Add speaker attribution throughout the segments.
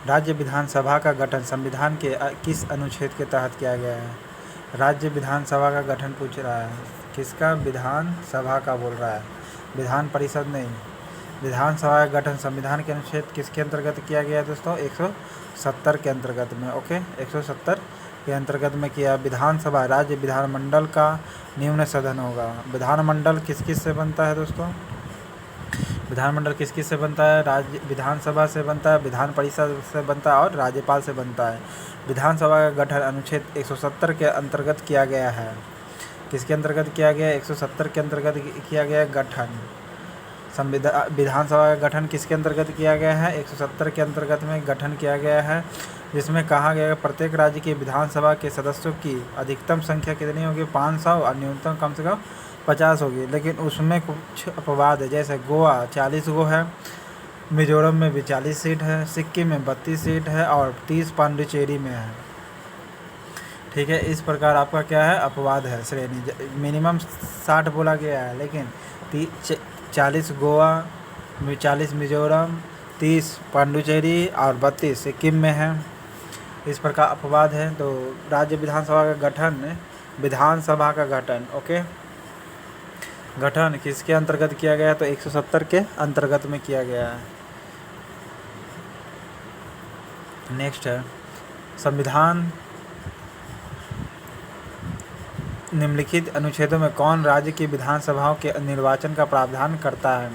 Speaker 1: राज्य विधानसभा का गठन संविधान के किस अनुच्छेद के तहत किया गया है? राज्य विधानसभा का गठन पूछ रहा है, किसका? विधानसभा का बोल रहा है, विधान परिषद नहीं। विधानसभा का गठन संविधान के अनुच्छेद किसके अंतर्गत किया गया है दोस्तों? 170 के अंतर्गत में। ओके, 170 के अंतर्गत में किया। विधानसभा राज्य विधानमंडल का निम्न सदन होगा। विधानमंडल किस किस से बनता है दोस्तों? विधानमंडल किस किस से बनता है? राज्य विधानसभा से बनता है, विधान परिषद से बनता है और राज्यपाल से बनता है। विधानसभा का गठन अनुच्छेद 170 के अंतर्गत किया गया है। किसके अंतर्गत किया गया है? 170 के अंतर्गत किया गया है गठन। विधानसभा का गठन किसके अंतर्गत किया गया है? 170 के अंतर्गत में गठन किया गया है, जिसमें कहा गया है प्रत्येक राज्य की विधानसभा के सदस्यों की अधिकतम संख्या कितनी होगी? 500 और न्यूनतम कम से कम 50 होगी। लेकिन उसमें कुछ अपवाद है, जैसे गोवा 40 गो है, मिजोरम में भी 40 सीट है, सिक्किम में 32 सीट है और 30 पांडिचेरी में है। ठीक है, इस प्रकार आपका क्या है? अपवाद है श्रेणी। मिनिमम 60 बोला गया है, लेकिन 40 गोवा, 40 मिजोरम, 30 पांडिचेरी और 32 सिक्किम में है। इस प्रकार अपवाद है। तो राज्य विधानसभा का गठन, विधानसभा का गठन, ओके, गठन किसके अंतर्गत किया गया है? तो 170 के अंतर्गत में किया गया है। नेक्स्ट है संविधान निम्नलिखित अनुच्छेदों में कौन राज्य की विधानसभाओं के निर्वाचन का प्रावधान करता है?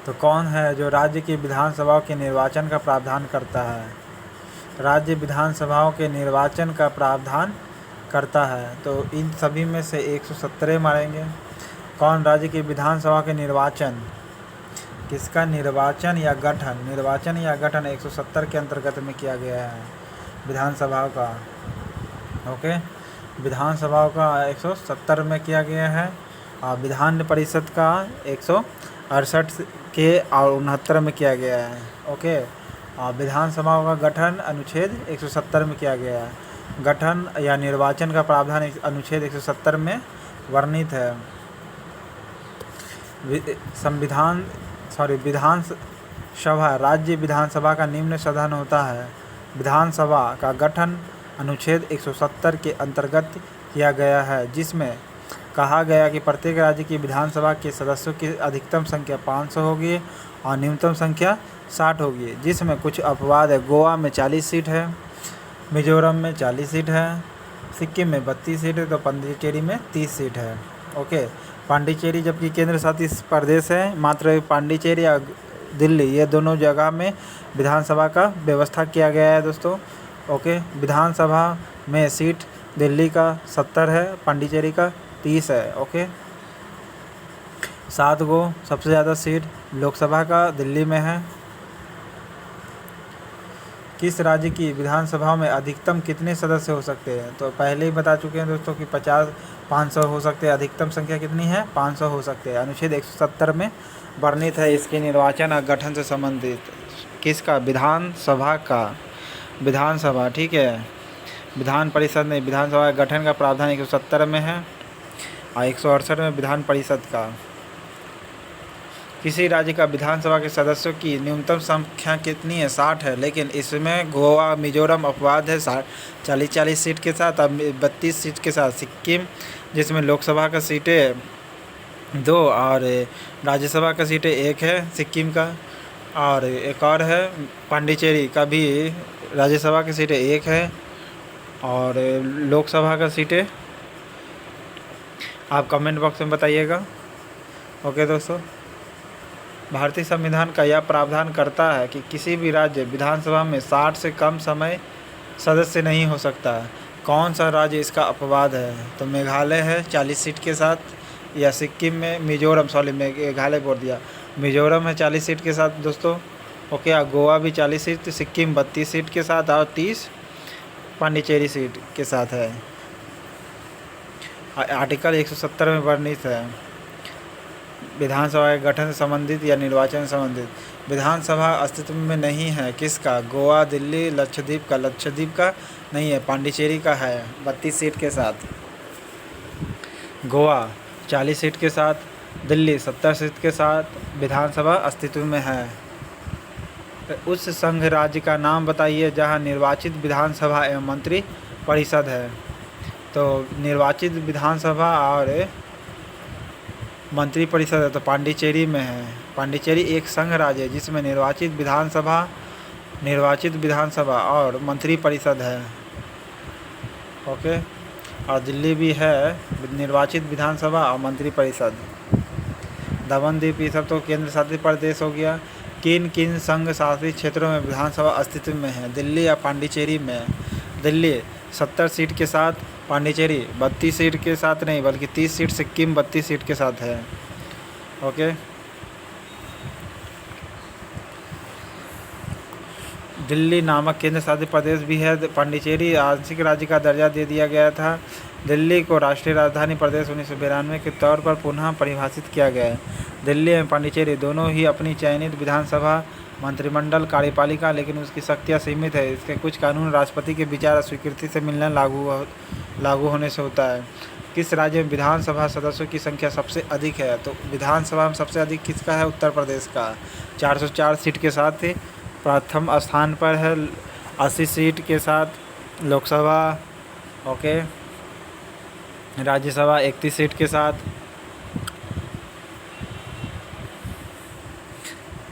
Speaker 1: तो कौन है जो राज्य की विधानसभाओं के निर्वाचन का प्रावधान करता है? राज्य विधानसभाओं के निर्वाचन का प्रावधान करता है। तो इन सभी में से 170 मारेंगे। कौन राज्य की विधानसभा के निर्वाचन, किसका निर्वाचन या गठन? निर्वाचन या गठन 170 के अंतर्गत में किया गया है विधानसभाओं का। ओके, विधानसभाओं का 170 में किया गया है और विधान परिषद का 168 के और 69 में किया गया है। ओके, और विधानसभाओं का गठन अनुच्छेद 170 में किया गया है। गठन या निर्वाचन का प्रावधान अनुच्छेद 170 में वर्णित है। विधानसभा राज्य विधानसभा का निम्न सदन होता है। विधानसभा का गठन अनुच्छेद 170 के अंतर्गत किया गया है, जिसमें कहा गया कि प्रत्येक राज्य की विधानसभा के सदस्यों की अधिकतम संख्या 500 होगी और न्यूनतम संख्या 60 होगी, जिसमें कुछ अपवाद है। गोवा में 40 सीट है, मिजोरम में 40 सीट है, सिक्किम में 32 सीट है, तो पांडिचेरी में 30 सीट है। ओके, पांडिचेरी जबकि केंद्र शासित प्रदेश है, मात्र पांडिचेरी या दिल्ली ये दोनों जगह में विधानसभा का व्यवस्था किया गया है दोस्तों। ओके, विधानसभा में सीट दिल्ली का 70 है, पांडिचेरी का 30 है। ओके, 7 गो सबसे ज़्यादा सीट लोकसभा का दिल्ली में है। किस राज्य की विधानसभा में अधिकतम कितने सदस्य हो सकते हैं? तो पहले ही बता चुके हैं दोस्तों कि 500 हो सकते हैं। अधिकतम संख्या कितनी है? 500 हो सकते हैं। अनुच्छेद 170 में वर्णित है इसके निर्वाचन और गठन से संबंधित। किसका? विधानसभा का। विधानसभा, ठीक है, विधान परिषद में विधानसभा का गठन का प्रावधान 170 में है और 168 में विधान परिषद का। किसी राज्य का विधानसभा के सदस्यों की न्यूनतम संख्या कितनी है? 60 है, लेकिन इसमें गोवा मिजोरम अपवाद है 40 सीट के साथ, अब 32 सीट के साथ। सिक्किम जिसमें लोकसभा का सीटें 2 और राज्यसभा का सीटें 1 है सिक्किम का, और एक और है पांडिचेरी का भी राज्यसभा की सीटें 1 है और लोकसभा का सीटें आप कमेंट बॉक्स में बताइएगा। ओके दोस्तों, भारतीय संविधान का यह प्रावधान करता है कि किसी भी राज्य विधानसभा में 60 से कम समय सदस्य नहीं हो सकता। कौन सा राज्य इसका अपवाद है? तो मेघालय है 40 सीट के साथ, या सिक्किम में मिजोरम, मेघालय बोल दिया, मिजोरम है 40 सीट के साथ दोस्तों। ओके, गोवा भी 40 सीट, सिक्किम 32 सीट के साथ और 30 पांडिचेरी सीट के साथ है। आर्टिकल 170 में वर्णित है विधानसभा के गठन से संबंधित या निर्वाचन से संबंधित। विधानसभा अस्तित्व में नहीं है किसका? गोवा, दिल्ली, लक्षद्वीप का। लक्षद्वीप का नहीं है, पांडिचेरी का है 32 सीट के साथ। गोवा 40 सीट के साथ, दिल्ली 70 सीट के साथ विधानसभा अस्तित्व में है। उस संघ राज्य का नाम बताइए जहाँ निर्वाचित विधानसभा एवं मंत्री परिषद है। तो निर्वाचित विधानसभा और मंत्री परिषद है तो पांडिचेरी में है। पांडिचेरी एक संघ राज्य है जिसमें निर्वाचित विधानसभा और मंत्री परिषद है। ओके, और दिल्ली भी है निर्वाचित विधानसभा और मंत्री परिषद। दमन द्वीप ये सब तो केंद्र शासित प्रदेश हो गया। किन किन संघ शासित क्षेत्रों में विधानसभा अस्तित्व में है? दिल्ली या पांडिचेरी में? दिल्ली 70 सीट के साथ, पांडिचेरी 32 सीट के साथ नहीं बल्कि 30 सीट, सिक्किम 32 सीट के साथ है। ओके, दिल्ली नामक केंद्र शासित प्रदेश भी है। पांडिचेरी आंशिक राज्य का दर्जा दे दिया गया था। दिल्ली को राष्ट्रीय राजधानी प्रदेश 1992 के तौर पर पुनः परिभाषित किया गया है। दिल्ली एवं पांडिचेरी दोनों ही अपनी चयनित विधानसभा, मंत्रिमंडल, कार्यपालिका, लेकिन उसकी शक्तियाँ सीमित है। इसके कुछ कानून राष्ट्रपति के विचार और स्वीकृति से मिलना लागू होने से होता है। किस राज्य में विधानसभा सदस्यों की संख्या सबसे अधिक है? तो विधानसभा में सबसे अधिक किसका है? उत्तर प्रदेश का 404 सीट के साथ प्रथम स्थान पर है। 80 सीट के साथ लोकसभा। ओके, राज्यसभा 31 सीट के साथ।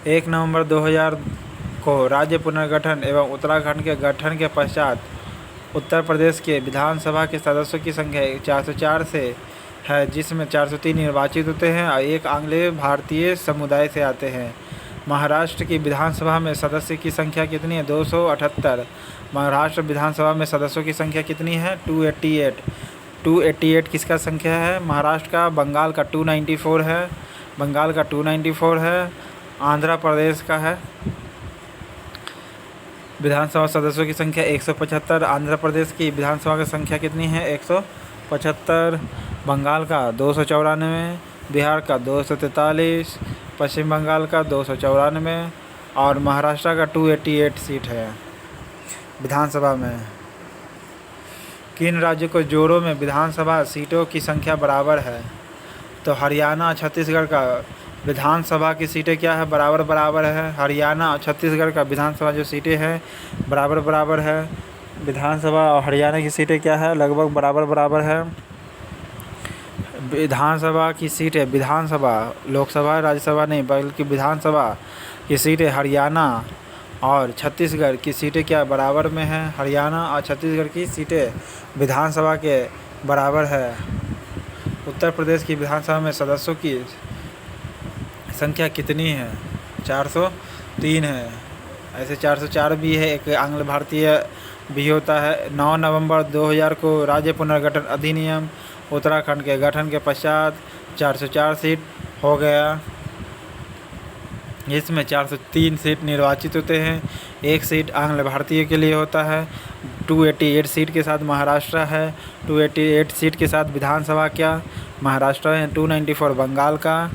Speaker 1: 1 नवंबर 2000 को राज्य पुनर्गठन एवं उत्तराखंड के गठन के पश्चात उत्तर प्रदेश के विधानसभा के सदस्यों की संख्या 404 से है, जिसमें 403 निर्वाचित होते हैं और एक आंग्ल भारतीय समुदाय से आते हैं। महाराष्ट्र की विधानसभा में सदस्य की संख्या कितनी है? 278। महाराष्ट्र विधानसभा में सदस्यों की संख्या कितनी है? 288 किसका संख्या है? महाराष्ट्र का। बंगाल का 294 है। बंगाल का 294 है। आंध्र प्रदेश का है विधानसभा सदस्यों की संख्या 175। आंध्र प्रदेश की विधानसभा की संख्या कितनी है? 175। बंगाल का 294, बिहार का 243, पश्चिम बंगाल का 294 और महाराष्ट्र का 288 सीट है विधानसभा में। किन राज्यों को जोड़ों में विधानसभा सीटों की संख्या बराबर है? तो हरियाणा और छत्तीसगढ़ का विधानसभा की सीटें क्या है? बराबर है। हरियाणा और छत्तीसगढ़ का विधानसभा जो सीटें हैं बराबर है। विधानसभा और हरियाणा की सीटें क्या है? लगभग बराबर है। विधानसभा की सीटें, विधानसभा, लोकसभा, राज्यसभा नहीं बल्कि विधानसभा की सीटें हरियाणा और छत्तीसगढ़ की सीटें क्या बराबर में है? हरियाणा और छत्तीसगढ़ की सीटें विधानसभा के बराबर है। उत्तर प्रदेश की विधानसभा में सदस्यों की संख्या कितनी है? 403 है। ऐसे 404 भी है, एक आंग्ल भारतीय भी होता है। 9 नवंबर 2000 को राज्य पुनर्गठन अधिनियम उत्तराखंड के गठन के पश्चात 404 सीट हो गया। इसमें 403 सीट निर्वाचित होते हैं, 1 सीट आंग्ल भारतीय के लिए होता है। 288 सीट के साथ महाराष्ट्र है। 288 सीट के साथ विधानसभा क्या महाराष्ट्र है। 294 बंगाल का।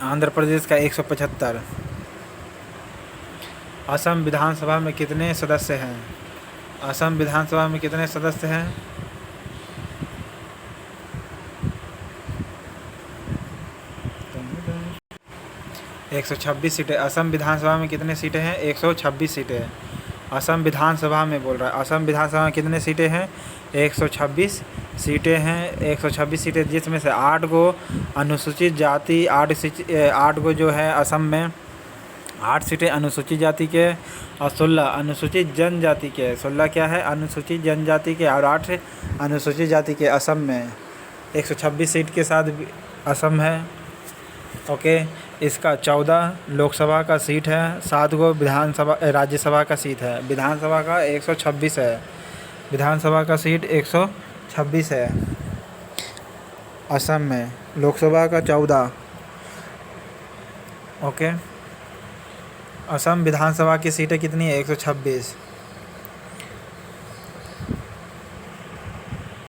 Speaker 1: आंध्र प्रदेश का 175। असम विधानसभा में कितने सदस्य हैं? असम विधानसभा में कितने सदस्य हैं? 126 सीटें। असम विधानसभा में कितने सीटें हैं? 126 सीटें। असम विधानसभा में बोल रहा है। असम विधानसभा में कितने सीटें हैं? 126 सीटें हैं। 126 सीटें जिसमें से 8 को अनुसूचित जाति, 8 को जो है असम में 8 सीटें अनुसूचित जाति के और 16 अनुसूचित जनजाति के। 16 क्या है? अनुसूचित जनजाति के और 8 अनुसूचित जाति के। असम में 126 सीट के साथ असम है। ओके, इसका 14 लोकसभा का सीट है, 7 को विधानसभा राज्यसभा का सीट है। विधानसभा का 126 है। विधानसभा का सीट 126 है असम में। लोकसभा का 14। ओके, असम विधानसभा की सीटें कितनी है? 126।